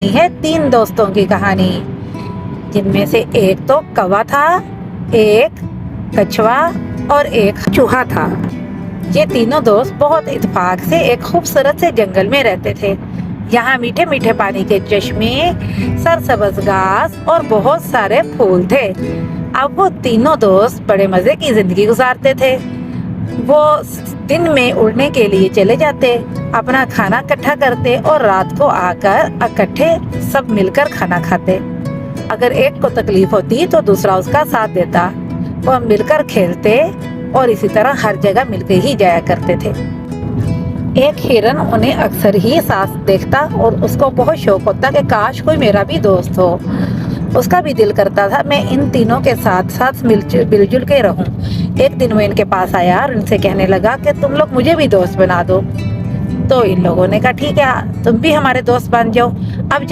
یہ ہے 3 دوستوں کی کہانی، جن میں سے ایک تو کوا تھا، ایک کچھوا اور ایک چوہا تھا۔ یہ تینوں دوست بہت اتفاق سے ایک خوبصورت سے جنگل میں رہتے تھے۔ یہاں میٹھے میٹھے پانی کے چشمے، سرسبز گھاس اور بہت سارے پھول تھے۔ اب وہ تینوں دوست بڑے مزے کی زندگی گزارتے تھے۔ وہ دن میں اڑنے کے لیے چلے جاتے، اپنا کھانا اکٹھا کرتے اور رات کو آ کر اکٹھے سب مل کر کھانا کھاتے۔ اگر ایک کو تکلیف ہوتی تو دوسرا اس کا ساتھ دیتا۔ وہ مل کر کھیلتے اور اسی طرح ہر جگہ مل کے ہی جایا کرتے تھے۔ ایک ہرن انہیں اکثر ہی ساتھ دیکھتا اور اس کو بہت شوق ہوتا کہ کاش کوئی میرا بھی دوست ہو۔ اس کا بھی دل کرتا تھا میں ان تینوں کے ساتھ مل جل کے رہوں۔ ایک دن وہ ان کے پاس آیا اور ان سے کہنے لگا کہ تم لوگ مجھے بھی دوست بنا دو۔ تو ان لوگوں نے کہا ٹھیک ہے، تم بھی ہمارے دوست بن جاؤ۔ اب